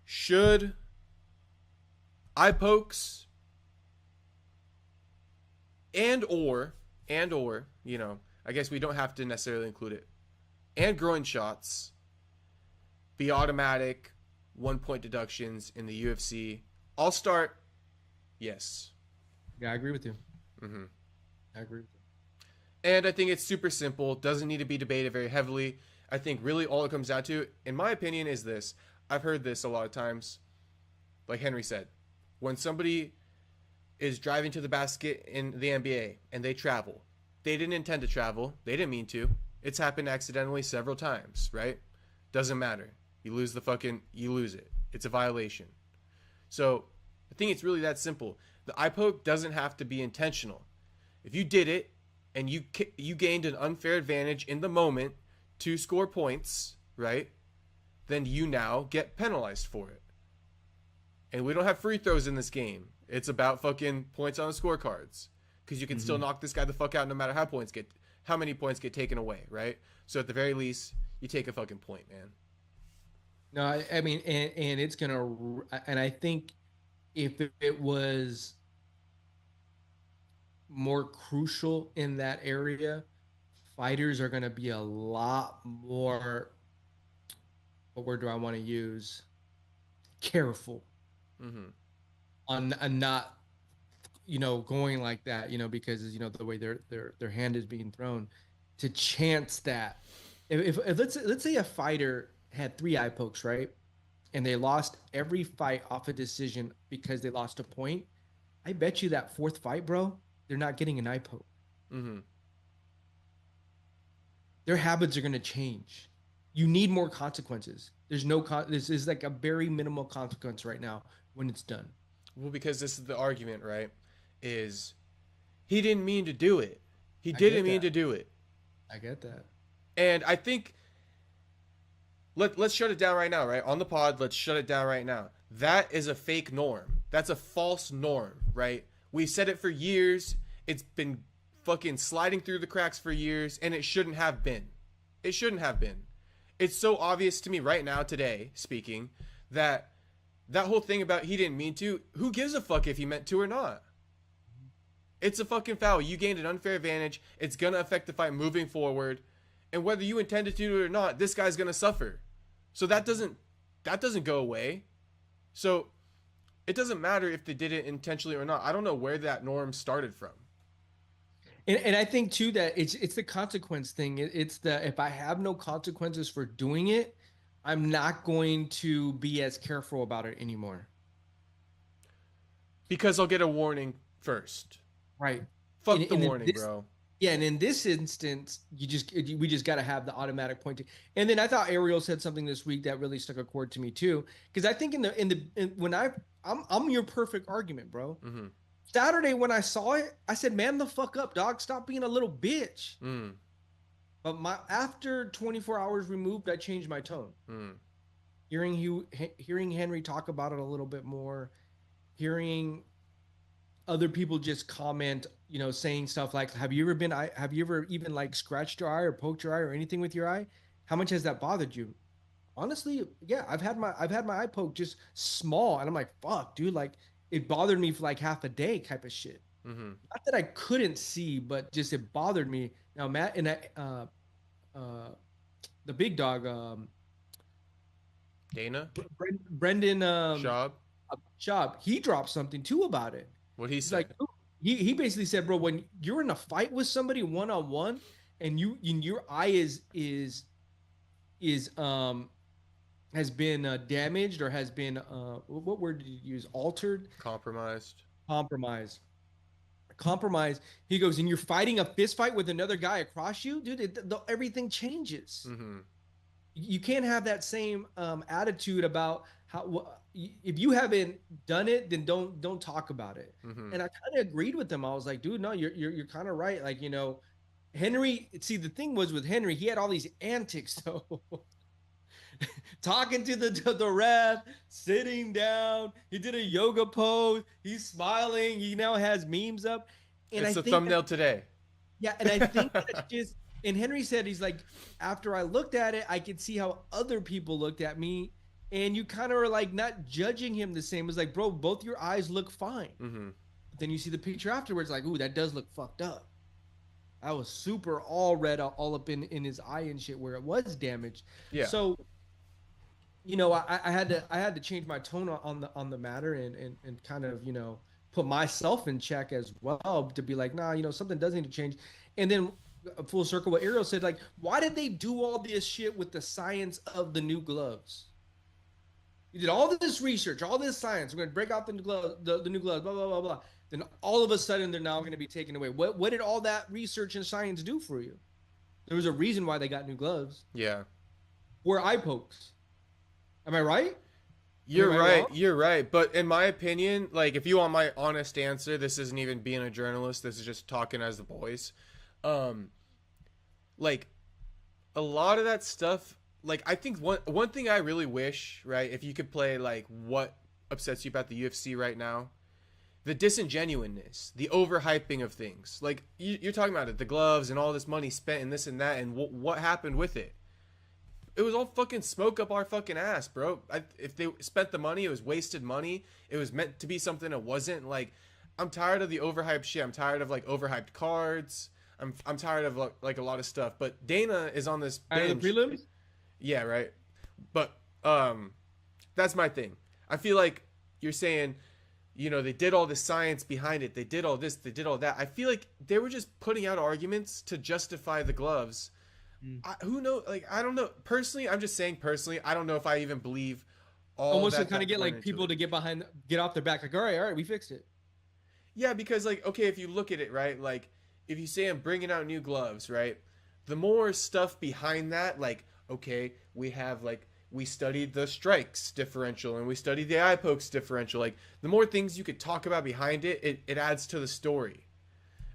Should eye pokes and or, I guess we don't have to necessarily include it, and groin shots be automatic 1 point deductions in the UFC? I'll start. Yes. Yeah, I agree with you. Mm-hmm. I agree with you. And I think it's super simple. Doesn't need to be debated very heavily. I think really all it comes down to, in my opinion, is this. I've heard this a lot of times. Like Henry said, when somebody is driving to the basket in the NBA and they travel, they didn't intend to travel. They didn't mean to. It's happened accidentally several times, right? Doesn't matter. You lose it. It's a violation. So I think it's really that simple. The eye poke doesn't have to be intentional. If you did it and you gained an unfair advantage in the moment to score points, right? Then you now get penalized for it. And we don't have free throws in this game. It's about fucking points on the scorecards, because you can still knock this guy the fuck out no matter how many points get taken away, right? So at the very least, you take a fucking point, man. No, I mean, and it's gonna, and I think if it was more crucial in that area, fighters are gonna be a lot more, what word do I want to use? Careful Mm-hmm. on not, going like that, because the way their hand is being thrown, to chance that if let's say a fighter had 3 eye pokes, right, and they lost every fight off a decision because they lost a point, I bet you that fourth fight, bro, they're not getting an eye poke. Mm-hmm. Their habits are going to change. You need more consequences. This is like a very minimal consequence right now when it's done. Well, because this is the argument, right? Is he didn't mean to do it. He I get didn't mean that. to do it. I get that. And I think let's shut it down right now, right? On the pod, let's shut it down right now. That is a fake norm. That's a false norm, right? We've said it for years. It's been fucking sliding through the cracks for years, and it shouldn't have been. It shouldn't have been. It's so obvious to me right now, today, speaking, that whole thing about he didn't mean to, who gives a fuck if he meant to or not? It's a fucking foul. You gained an unfair advantage. It's going to affect the fight moving forward. And whether you intended to do it or not, this guy's going to suffer. So that doesn't go away. So it doesn't matter if they did it intentionally or not. I don't know where that norm started from. And I think too that it's the consequence thing. It's the, if I have no consequences for doing it, I'm not going to be as careful about it anymore. Because I'll get a warning first. Right. Fuck the warning, bro. Yeah, and in this instance, we just got to have the automatic pointing. And then I thought Ariel said something this week that really stuck a chord to me too, because I think I'm your perfect argument, bro. Mm-hmm. Saturday when I saw it, I said, "Man, the fuck up, dog! Stop being a little bitch." Mm. But after 24 hours removed, I changed my tone. Mm. Hearing Henry talk about it a little bit more, hearing other people just comment, saying stuff like, have you ever even like scratched your eye or poked your eye or anything with your eye? How much has that bothered you? Honestly, yeah, I've had my eye poke just small, and I'm like, fuck, dude, like it bothered me for like half a day type of shit. Mm-hmm. Not that I couldn't see, but just it bothered me. Now, Matt and the big dog, Dana? Brendan Schaub? he dropped something too about it. What he He's said? like, he basically said, bro, when you're in a fight with somebody one on one, and your eye has been damaged, or has been what word did you use? Altered, Compromised. He goes, and you're fighting a fist fight with another guy across you, dude. Everything changes. Mm-hmm. You can't have that same attitude about how. If you haven't done it, then don't talk about it. Mm-hmm. And I kind of agreed with them. I was like, dude, no, you're kind of right. Like, Henry. See, the thing was with Henry, he had all these antics though. Talking to the ref, sitting down. He did a yoga pose. He's smiling. He now has memes up. And it's the thumbnail today. Yeah, and I think that's just. And Henry said, he's like, after I looked at it, I could see how other people looked at me. and you kind of are like not judging him the same. It's like, bro, both your eyes look fine. Mm-hmm. But then you see the picture afterwards, like, ooh, that does look fucked up. I was super all red all up in his eye and shit where it was damaged. Yeah. So, you know, I had to change my tone on the matter and kind of, you know, put myself in check as well to be like, nah, you know, something does need to change. And then full circle what Ariel said, like, why did they do all this shit with the science of the new gloves? You did all this research, all this science. We're going to break out the new gloves, the new gloves, blah, blah, blah, blah. Then all of a sudden they're now going to be taken away. What did all that research and science do for you? There was a reason why they got new gloves. Yeah. Or eye pokes. Am I right? You're right. You're right. But in my opinion, like, if you want my honest answer, this isn't even being a journalist. This is just talking as the boys. Like, a lot of that stuff, like, I think one thing I really wish, right, if you could play, like, what upsets you about the UFC right now, the disingenuousness, the overhyping of things. Like, you're talking about it, the gloves and all this money spent and this and that, and what happened with it. It was all fucking smoke up our fucking ass, bro. If they spent the money, it was wasted money. It was meant to be something it wasn't. Like, I'm tired of the overhyped shit. I'm tired of, like, overhyped cards. I'm tired of, like, a lot of stuff. But Dana is on this binge. The prelims? Yeah, right. But that's my thing. I feel like you're saying, you know, they did all the science behind it. They did all this. They did all that. I feel like they were just putting out arguments to justify the gloves. Who knows? Like, I don't know. Personally, I'm just saying personally, I don't know if I even believe all almost that. To kind of get like people to get off their back. Like, all right, we fixed it. Yeah, because like, okay, if you look at it, right, like if you say I'm bringing out new gloves, right, the more stuff behind that, like, okay, we studied the strikes differential and we studied the eye pokes differential. Like, the more things you could talk about behind it, it adds to the story.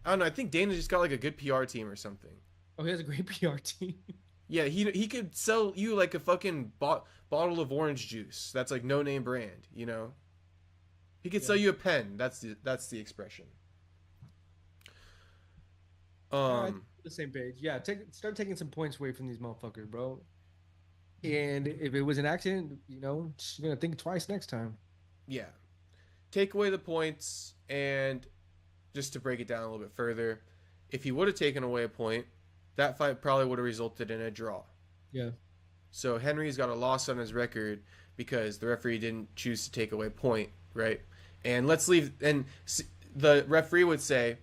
I don't know. I think Dana just got like a good PR team or something. Oh, he has a great PR team. Yeah, he could sell you like a fucking bottle of orange juice. That's like no name brand, you know. He could sell you a pen. That's the expression. The same page. Yeah, start taking some points away from these motherfuckers, bro. And if it was an accident, you know, you're gonna think twice next time. Yeah, take away the points, and just to break it down a little bit further, if he would have taken away a point, that fight probably would have resulted in a draw. Yeah. So Henry's got a loss on his record because the referee didn't choose to take away a point, right? And let's leave. And the referee would say,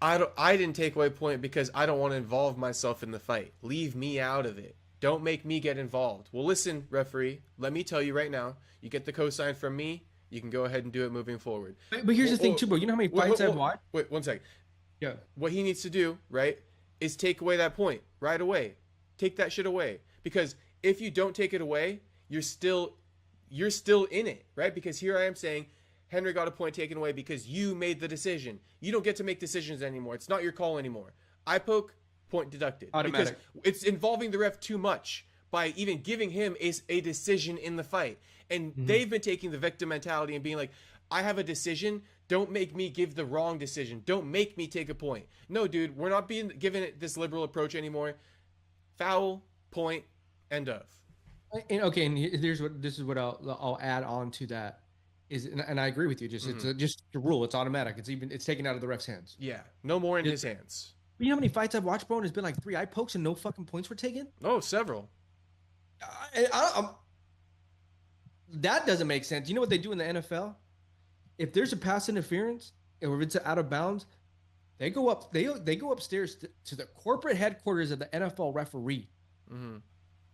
I didn't take away a point because I don't want to involve myself in the fight. Leave me out of it. Don't make me get involved. Well, listen, referee, let me tell you right now, you get the cosign from me, you can go ahead and do it moving forward. But here's the thing, too, bro. You know how many fights I've watched? Wait, 1 second. Yeah. What he needs to do, right, is take away that point right away. Take that shit away. Because if you don't take it away, you're still in it, right? Because here I am saying, Henry got a point taken away because you made the decision. You don't get to make decisions anymore. It's not your call anymore. Eye poke, point deducted. Automatic. Because it's involving the ref too much by even giving him a decision in the fight. And they've been taking the victim mentality and being like, I have a decision. Don't make me give the wrong decision. Don't make me take a point. No, dude, we're not being given this liberal approach anymore. Foul, point, end of. And this is what I'll add on to that. And I agree with you. It's just a rule. It's automatic. It's taken out of the ref's hands. Yeah, no more in his hands. You know how many fights I've watched, bro? And it's been like 3 eye pokes and no fucking points were taken. Oh, several. That doesn't make sense. You know what they do in the NFL? If there's a pass interference or if it's out of bounds, they go up. They go upstairs to the corporate headquarters of the NFL referee, and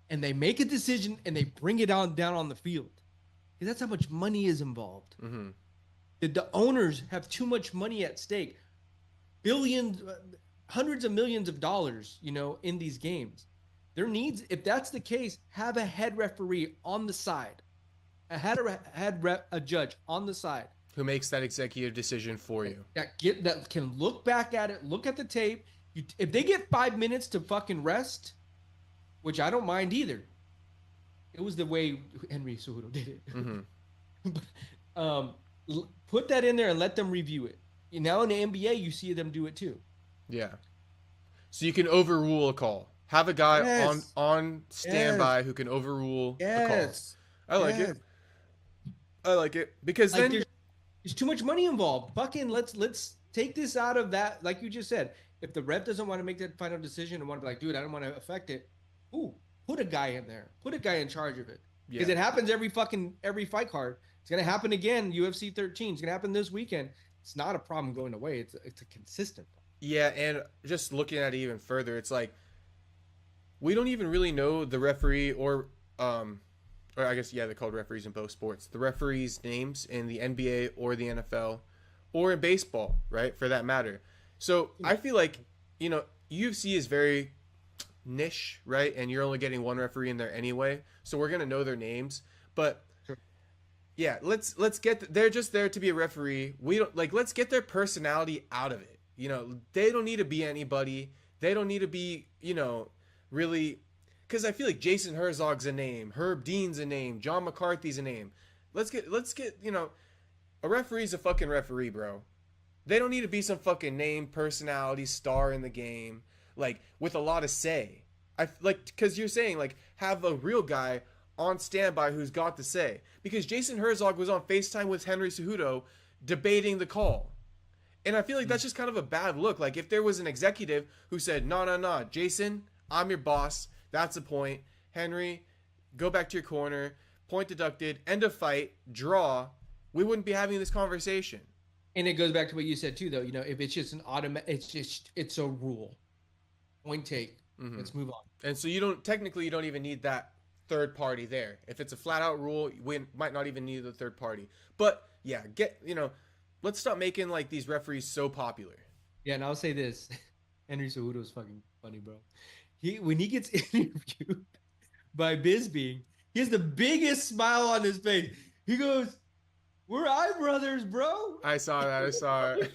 they make a decision and they bring it down on the field. Because that's how much money is involved. The owners have too much money at stake, billions, hundreds of millions of dollars, you know, in these games. There needs, if that's the case, have a head referee on the side, a judge on the side who makes that executive decision for you. That can look back at it, look at the tape. If they get 5 minutes to fucking rest, which I don't mind either. It was the way Henry Cejudo did it. Put that in there and let them review it. And now in the NBA, you see them do it too. Yeah. So you can overrule a call. Have a guy on standby who can overrule a call. I like Yeah, it. I like it because like then there's too much money involved. Fucking let's take this out of that. Like you just said, if the rep doesn't want to make that final decision and want to be like, dude, I don't want to affect it. Ooh, put a guy in there. Put a guy in charge of it. Because yeah. it happens every fight card. It's gonna happen again. UFC 13. It's gonna happen this weekend. It's not a problem going away. It's a consistent problem. Yeah, and just looking at it even further, it's like we don't even really know the referee or I guess yeah, they're called referees in both sports. The referees' names in the NBA or the NFL or in baseball, right? For that matter. So I feel like, UFC is very niche, right? And you're only getting one referee in there anyway. So we're gonna know their names. But yeah, let's get they're just there to be a referee. We don't like let's get their personality out of it. They don't need to be anybody. They don't need to be, really because I feel like Jason Herzog's a name, Herb Dean's a name, John McCarthy's a name. Let's get, a referee's a fucking referee, bro. They don't need to be some fucking name, personality, star in the game, like with a lot of say. I like because you're saying like have a real guy on standby who's got to say. Because Jason Herzog was on FaceTime with Henry Cejudo debating the call. And I feel like that's just kind of a bad look. Like if there was an executive who said, no, Jason, I'm your boss. That's the point. Henry, go back to your corner. Point deducted. End of fight. Draw. We wouldn't be having this conversation. And it goes back to what you said too, though. If it's just it's a rule. Point take. Mm-hmm. Let's move on. And so you don't even need that third party there. If it's a flat out rule, we might not even need the third party. But yeah, let's stop making like these referees so popular. Yeah, and I'll say this. Henry Cejudo is fucking funny, bro. When he gets interviewed by Bisbee, he has the biggest smile on his face. He goes, "We're eye brothers, bro." I saw it.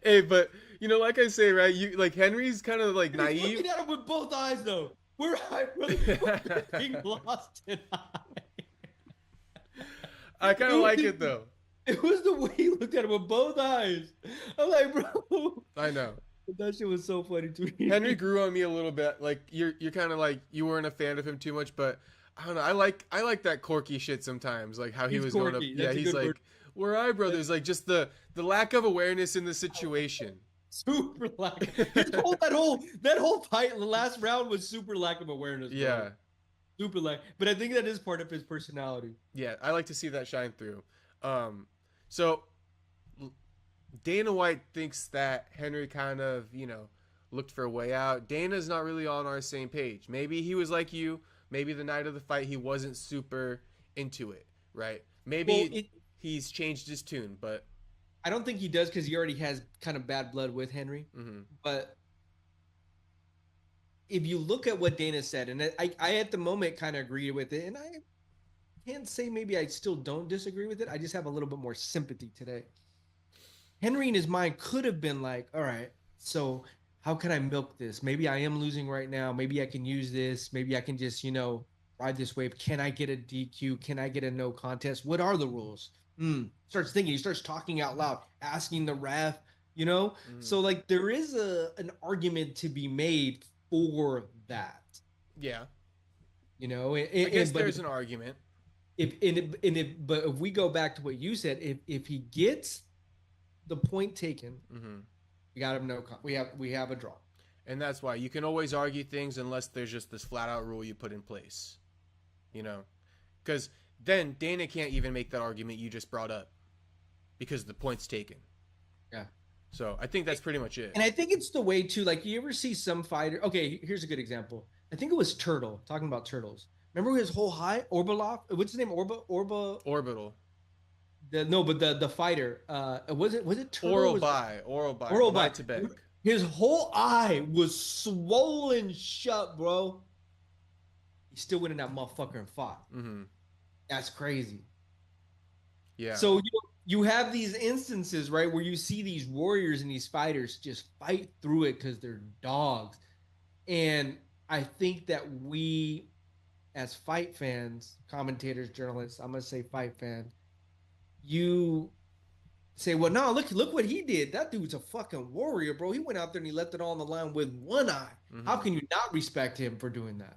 Hey, but like I say, right? You like Henry's kind of like naive. He's looking at him with both eyes, though. We're eye brothers. Being lost in eye. I kind of like it though. It was the way he looked at him with both eyes. I'm like, bro. I know. That shit was so funny to me. Henry grew on me a little bit. Like you're kind of like you weren't a fan of him too much, but I don't know. I like that quirky shit sometimes. Like how he was quirky. Going up. Yeah, he's like, word. We're eye brothers. Like just the lack of awareness in the situation. Super lack. that whole fight in the last round was super lack of awareness. Bro. Yeah. Super lack. But I think that is part of his personality. Yeah, I like to see that shine through. So Dana White thinks that Henry kind of, looked for a way out. Dana's not really on our same page. Maybe he was like you. Maybe the night of the fight he wasn't super into it, right? Maybe he's changed his tune, but I don't think he does because he already has kind of bad blood with Henry. Mm-hmm. But if you look at what Dana said, and I at the moment kind of agreed with it, and I can't say maybe I still don't disagree with it. I just have a little bit more sympathy today. Henry in his mind could have been like, all right, so how can I milk this? Maybe I am losing right now. Maybe I can use this. Maybe I can just, ride this wave. Can I get a DQ? Can I get a no contest? What are the rules? Starts thinking. He starts talking out loud, asking the ref, So, like, there is an argument to be made for that. Yeah. I guess there's an argument. But if we go back to what you said, if he gets the point taken, we got him we have a draw. And that's why you can always argue things unless there's just this flat out rule you put in place. Because then Dana can't even make that argument you just brought up because the point's taken. Yeah. So I think that's pretty much it. And I think it's the way to, like, you ever see some fighter. Okay, here's a good example. I think it was Turtle, talking about turtles. Remember his whole high Orbalov? What's his name? Orbital. The fighter. Was it Turtle? Oral by Tibet. His whole eye was swollen shut, bro. He still went in that motherfucker and fought. Mm-hmm. That's crazy. Yeah. So you have these instances, right, where you see these warriors and these fighters just fight through it because they're dogs. And I think that we, as fight fans, commentators, journalists, I'm going to say fight fan, you say, well, no, look what he did. That dude's a fucking warrior, bro. He went out there and he left it all on the line with one eye. Mm-hmm. How can you not respect him for doing that?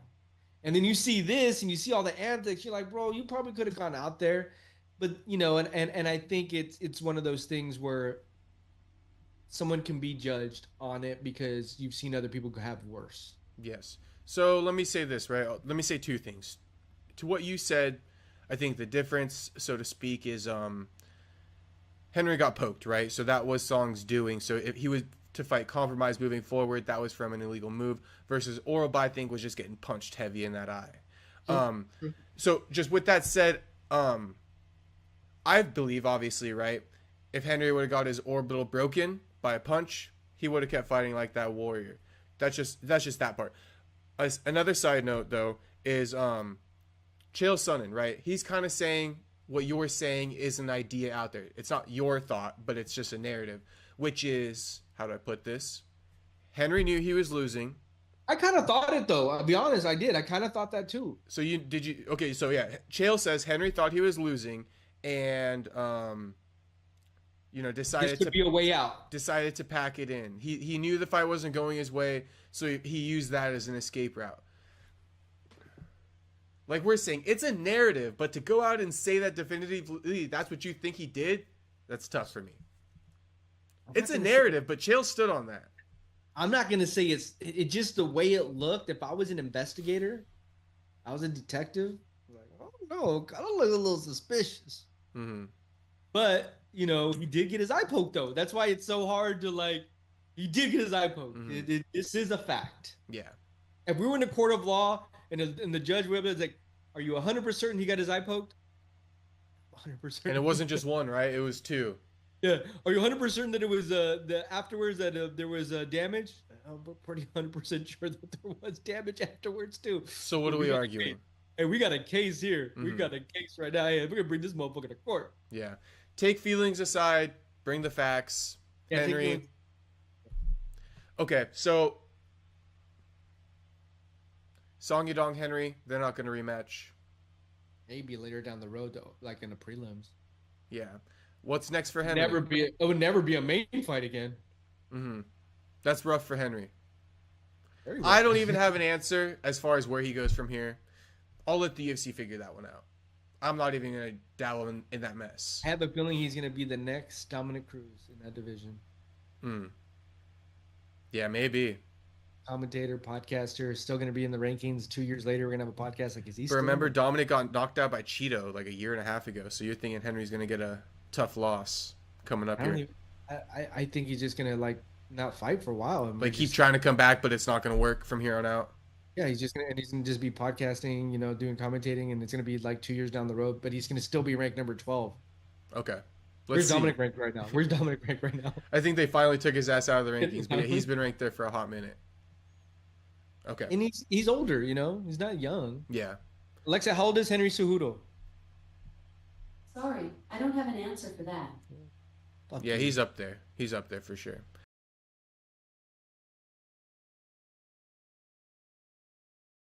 And then you see this and you see all the antics. You're like, bro, you probably could have gone out there. But, you know, and I think it's one of those things where someone can be judged on it because you've seen other people have worse. Yes. So let me say this, right? Let me say two things. To what you said, I think the difference, so to speak, is Henry got poked, right? So that was Song's doing. So if he was to fight compromise moving forward, that was from an illegal move. Versus Oroba, I think, was just getting punched heavy in that eye. So just with that said, I believe, obviously, right, if Henry would have got his orbital broken by a punch, he would have kept fighting like that warrior. That's just that part. Another side note, though, is Chael Sonnen, right? He's kind of saying what you're saying is an idea out there. It's not your thought, but it's just a narrative, which is, how do I put this? Henry knew he was losing. I kind of thought it, though. I'll be honest, I did. I kind of thought that, too. So okay, so yeah, Chael says Henry thought he was losing and, decided to be a way out. Decided to pack it in. He knew the fight wasn't going his way, so he used that as an escape route. Like we're saying, it's a narrative, but to go out and say that definitively, that's what you think he did, that's tough for me. It's a narrative, but Chael stood on that. I'm not going to say it's just the way it looked. If I was an investigator, I was a detective, like, oh no, kind of look a little suspicious. Mm-hmm. But, he did get his eye poked, though. That's why it's so hard to, he did get his eye poked. Mm-hmm. This is a fact. Yeah. If we were in a court of law and the judge would be like, are you 100% certain he got his eye poked? 100%. And it wasn't just one, right? It was two. Yeah. Are you 100% certain that it was afterwards that there was damage? I'm pretty 100% sure that there was damage afterwards, too. So what are we arguing? Hey, we got a case here. Mm-hmm. We got a case right now. Hey, we're going to bring this motherfucker to court. Yeah. Take feelings aside. Bring the facts. Yeah, Henry. Okay, so Song Yadong, Henry, they're not going to rematch. Maybe later down the road, though, like in the prelims. Yeah. What's next for Henry? It would never be a main fight again. Mm-hmm. That's rough for Henry. I don't even have an answer as far as where he goes from here. I'll let the UFC figure that one out. I'm not even going to dabble in that mess. I have a feeling he's going to be the next Dominic Cruz in that division. Yeah, maybe. Commentator, podcaster, still going to be in the rankings. 2 years later, we're going to have a podcast. Like, is he? But remember, Dominic got knocked out by Cheeto like a year and a half ago. So you're thinking Henry's going to get a tough loss coming up here? I think he's just going to not fight for a while. And keep trying to come back, but it's not going to work from here on out. Yeah, he's going to just be podcasting, doing commentating, and it's going to be 2 years down the road. But he's going to still be ranked number 12. Okay. Where's Dominic ranked right now? I think they finally took his ass out of the rankings, but he's been ranked there for a hot minute. Okay. And he's older, he's not young. Yeah. Alexa, how old is Henry Cejudo? Sorry, I don't have an answer for that. Yeah, he's up there. He's up there for sure.